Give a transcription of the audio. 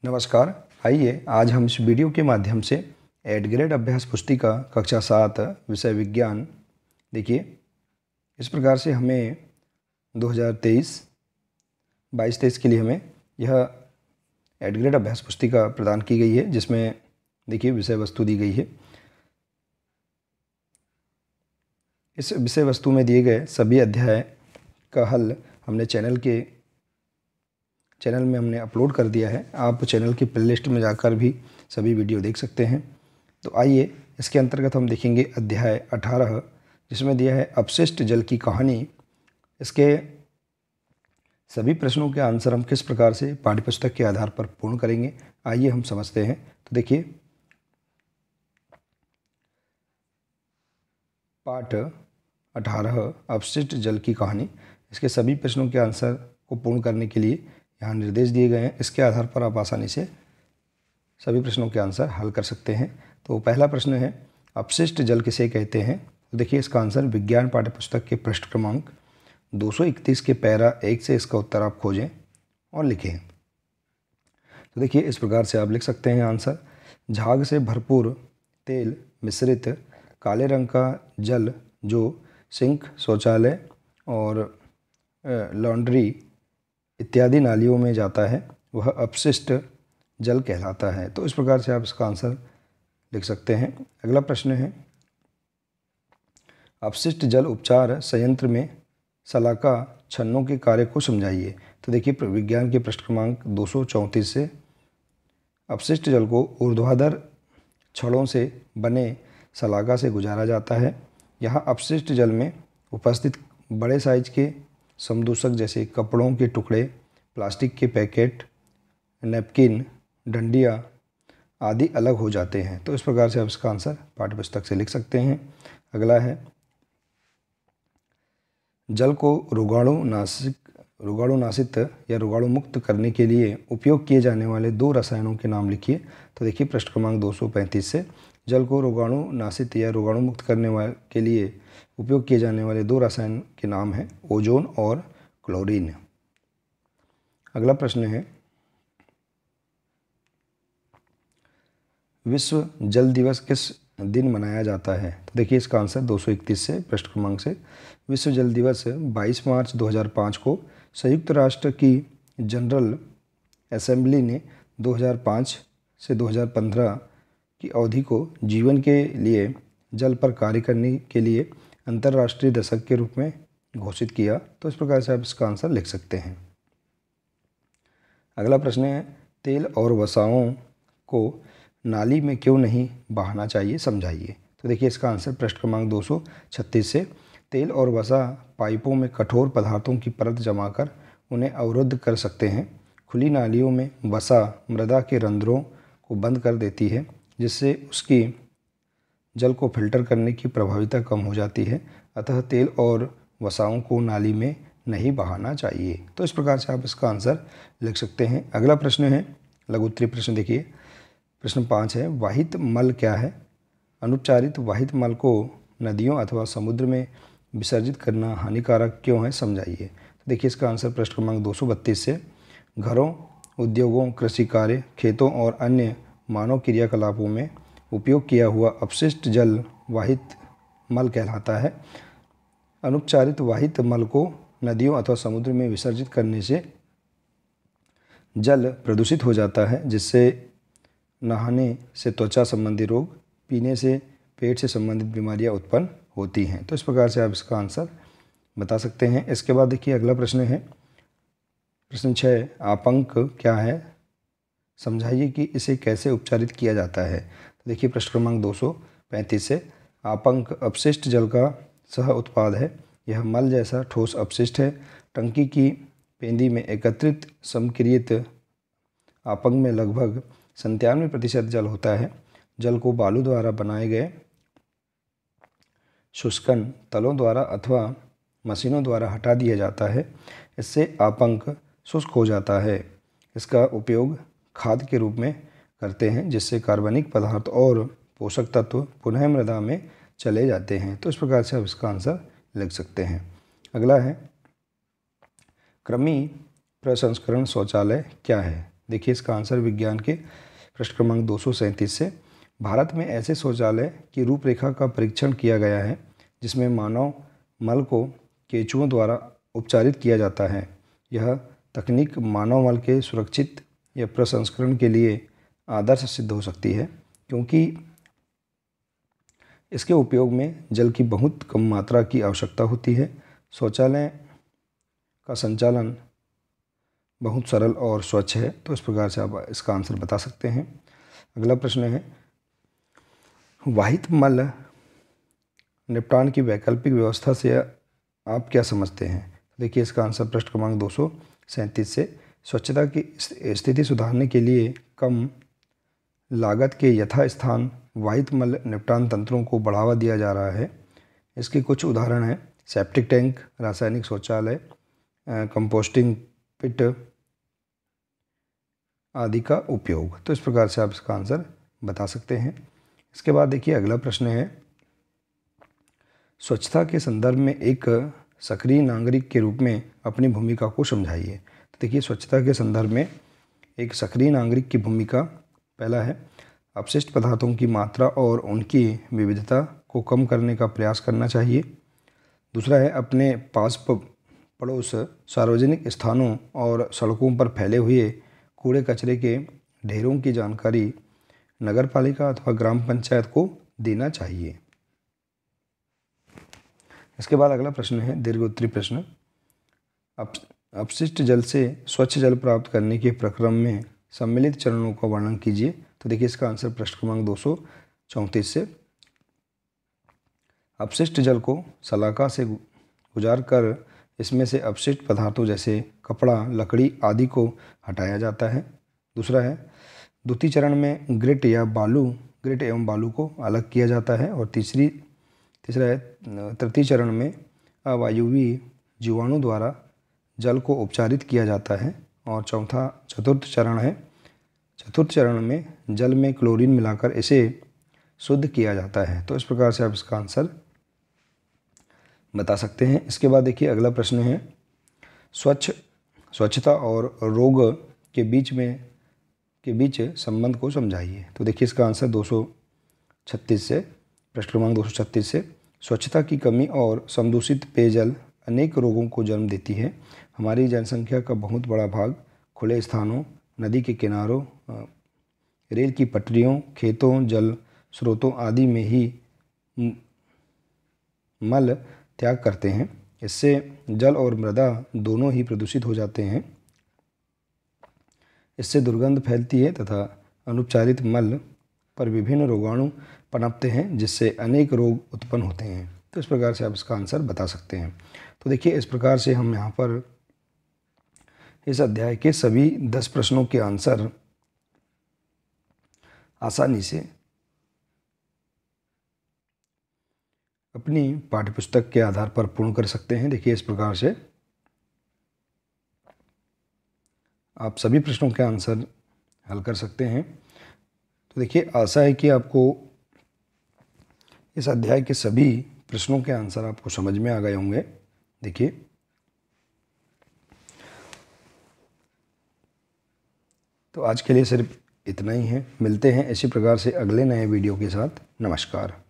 नमस्कार। आइए आज हम इस वीडियो के माध्यम से एड ग्रेड अभ्यास पुस्तिका कक्षा 7 विषय विज्ञान देखिए इस प्रकार से हमें 2023-22-23 के लिए हमें यह एड ग्रेड अभ्यास पुस्तिका प्रदान की गई है, जिसमें देखिए विषय वस्तु दी गई है। इस विषय वस्तु में दिए गए सभी अध्याय का हल हमने चैनल में हमने अपलोड कर दिया है। आप चैनल की प्लेलिस्ट में जाकर भी सभी वीडियो देख सकते हैं। तो आइए इसके अंतर्गत हम देखेंगे अध्याय 18, जिसमें दिया है अपशिष्ट जल की कहानी। इसके सभी प्रश्नों के आंसर हम किस प्रकार से पाठ्यपुस्तक के आधार पर पूर्ण करेंगे, आइए हम समझते हैं। तो देखिए पाठ 18 अपशिष्ट जल की कहानी, इसके सभी प्रश्नों के आंसर को पूर्ण करने के लिए यहाँ निर्देश दिए गए हैं। इसके आधार पर आप आसानी से सभी प्रश्नों के आंसर हल कर सकते हैं। तो पहला प्रश्न है अपशिष्ट जल किसे कहते हैं। तो देखिए इसका आंसर विज्ञान पाठ्यपुस्तक के पृष्ठ क्रमांक 231 के पैरा 1 से इसका उत्तर आप खोजें और लिखें। तो देखिए इस प्रकार से आप लिख सकते हैं आंसर। झाग से भरपूर तेल मिश्रित काले रंग का जल जो सिंक, शौचालय और लॉन्ड्री इत्यादि नालियों में जाता है, वह अपशिष्ट जल कहलाता है। तो इस प्रकार से आप इसका आंसर लिख सकते हैं। अगला प्रश्न है अपशिष्ट जल उपचार संयंत्र में सलाका छन्नों के कार्य को समझाइए। तो देखिए विज्ञान के पृष्ठ क्रमांक 234 से अपशिष्ट जल को ऊर्ध्वाधर छड़ों से बने सलाका से गुजारा जाता है। यहाँ अपशिष्ट जल में उपस्थित बड़े साइज के समदूषक जैसे कपड़ों के टुकड़े, प्लास्टिक के पैकेट, नैपकिन, डंडियाँ आदि अलग हो जाते हैं। तो इस प्रकार से आप इसका आंसर पाठ्यपुस्तक से लिख सकते हैं। अगला है जल को रोगाणुनाशित या रोगाणु मुक्त करने के लिए उपयोग किए जाने वाले 2 रसायनों के नाम लिखिए। तो देखिए पृष्ठ क्रमांक 235 से जल को रोगाणुनाशित या रोगाणु मुक्त करने के लिए उपयोग किए जाने वाले 2 रसायन के नाम हैं ओजोन और क्लोरीन। अगला प्रश्न है विश्व जल दिवस किस दिन मनाया जाता है। तो देखिए इसका आंसर 231 से पृष्ठ क्रमांक से विश्व जल दिवस 22 मार्च 2005 को संयुक्त राष्ट्र की जनरल असेंबली ने 2005 से 2015 की अवधि को जीवन के लिए जल पर कार्य करने के लिए अंतर्राष्ट्रीय दशक के रूप में घोषित किया। तो इस प्रकार से आप इसका आंसर लिख सकते हैं। अगला प्रश्न है तेल और वसाओं को नाली में क्यों नहीं बहाना चाहिए, समझाइए। तो देखिए इसका आंसर पृष्ठ क्रमांक 236 से तेल और वसा पाइपों में कठोर पदार्थों की परत जमाकर उन्हें अवरुद्ध कर सकते हैं। खुली नालियों में वसा मृदा के रंध्रों को बंद कर देती है, जिससे उसकी जल को फिल्टर करने की प्रभाविता कम हो जाती है। अतः तेल और वसाओं को नाली में नहीं बहाना चाहिए। तो इस प्रकार से आप इसका आंसर लिख सकते हैं। अगला प्रश्न है लघु उत्तरीय प्रश्न। देखिए प्रश्न 5 है वाहित मल क्या है। अनुपचारित वाहित मल को नदियों अथवा समुद्र में विसर्जित करना हानिकारक क्यों है, समझाइए। तो देखिए इसका आंसर पृष्ठ क्रमांक 232 से घरों, उद्योगों, कृषि कार्य, खेतों और अन्य मानव क्रियाकलापों में उपयोग किया हुआ अपशिष्ट जल वाहित मल कहलाता है। अनुपचारित वाहित मल को नदियों अथवा समुद्र में विसर्जित करने से जल प्रदूषित हो जाता है, जिससे नहाने से त्वचा संबंधी रोग, पीने से पेट से संबंधित बीमारियां उत्पन्न होती हैं। तो इस प्रकार से आप इसका आंसर बता सकते हैं। इसके बाद देखिए अगला प्रश्न है प्रश्न 6 आपंक क्या है, समझाइए कि इसे कैसे उपचारित किया जाता है। तो देखिए पृष्ठ क्रमांक 235 से आपंक अपशिष्ट जल का सह उत्पाद है। यह मल जैसा ठोस अपशिष्ट है। टंकी की पेंदी में एकत्रित समक्रियत आपंक में लगभग 97% जल होता है। जल को बालू द्वारा बनाए गए शुष्कन तलों द्वारा अथवा मशीनों द्वारा हटा दिया जाता है। इससे आपंक शुष्क हो जाता है। इसका उपयोग खाद के रूप में करते हैं, जिससे कार्बनिक पदार्थ और पोषक तत्व पुनः मृदा में चले जाते हैं। तो इस प्रकार से आप इसका आंसर लिख सकते हैं। अगला है क्रमी प्रसंस्करण शौचालय क्या है। देखिए इसका आंसर विज्ञान के पृष्ठ क्रमांक 237 से। भारत में ऐसे शौचालय की रूपरेखा का परीक्षण किया गया है जिसमें मानव मल को केंचुओं द्वारा उपचारित किया जाता है। यह तकनीक मानव मल के सुरक्षित या प्रसंस्करण के लिए आदर्श सिद्ध हो सकती है, क्योंकि इसके उपयोग में जल की बहुत कम मात्रा की आवश्यकता होती है। शौचालय का संचालन बहुत सरल और स्वच्छ है। तो इस प्रकार से आप इसका आंसर बता सकते हैं। अगला प्रश्न है, वाहित मल निपटान की वैकल्पिक व्यवस्था से आप क्या समझते हैं? देखिए इसका आंसर पृष्ठ क्रमांक 237 से। स्वच्छता की स्थिति सुधारने के लिए कम लागत के यथास्थान वाहित मल निपटान तंत्रों को बढ़ावा दिया जा रहा है। इसके कुछ उदाहरण हैं सेप्टिक टैंक, रासायनिक शौचालय, कंपोस्टिंग पिट आदि का उपयोग। तो इस प्रकार से आप इसका आंसर बता सकते हैं। इसके बाद देखिए अगला प्रश्न है, स्वच्छता के संदर्भ में एक सक्रिय नागरिक के रूप में अपनी भूमिका को समझाइए। तो देखिए स्वच्छता के संदर्भ में एक सक्रिय नागरिक की भूमिका, पहला है अपशिष्ट पदार्थों की मात्रा और उनकी विविधता को कम करने का प्रयास करना चाहिए। दूसरा है अपने पास पड़ोस सार्वजनिक स्थानों और सड़कों पर फैले हुए कूड़े कचरे के ढेरों की जानकारी नगरपालिका अथवा ग्राम पंचायत को देना चाहिए। इसके बाद अगला प्रश्न है दीर्घ उत्तरी प्रश्न, अपशिष्ट जल से स्वच्छ जल प्राप्त करने के प्रक्रम में सम्मिलित चरणों का वर्णन कीजिए। तो देखिए इसका आंसर पृष्ठ क्रमांक 234 से। अपशिष्ट जल को सलाखा से गुजार कर इसमें से अपशिष्ट पदार्थों जैसे कपड़ा, लकड़ी आदि को हटाया जाता है। दूसरा है द्वितीय चरण में ग्रिट एवं बालू को अलग किया जाता है। और तीसरा है तृतीय चरण में अवायवीय जीवाणु द्वारा जल को उपचारित किया जाता है। और चतुर्थ चरण में जल में क्लोरीन मिलाकर इसे शुद्ध किया जाता है। तो इस प्रकार से आप इसका आंसर बता सकते हैं। इसके बाद देखिए अगला प्रश्न है, स्वच्छता और रोग के बीच संबंध को समझाइए। तो देखिए इसका आंसर 236 से, पृष्ठ क्रमांक 236 से। स्वच्छता की कमी और समदूषित पेयजल अनेक रोगों को जन्म देती है। हमारी जनसंख्या का बहुत बड़ा भाग खुले स्थानों, नदी के किनारों, रेल की पटरियों, खेतों, जल स्रोतों आदि में ही मल त्याग करते हैं। इससे जल और मृदा दोनों ही प्रदूषित हो जाते हैं। इससे दुर्गंध फैलती है तथा अनुपचारित मल पर विभिन्न रोगाणु पनपते हैं, जिससे अनेक रोग उत्पन्न होते हैं। तो इस प्रकार से आप इसका आंसर बता सकते हैं। तो देखिए इस प्रकार से हम यहाँ पर इस अध्याय के सभी 10 प्रश्नों के आंसर आसानी से अपनी पाठ्यपुस्तक के आधार पर पूर्ण कर सकते हैं। देखिए इस प्रकार से आप सभी प्रश्नों के आंसर हल कर सकते हैं। तो देखिए आशा है कि आपको इस अध्याय के सभी प्रश्नों के आंसर आपको समझ में आ गए होंगे। देखिए तो आज के लिए सिर्फ इतना ही है। मिलते हैं इसी प्रकार से अगले नए वीडियो के साथ। नमस्कार।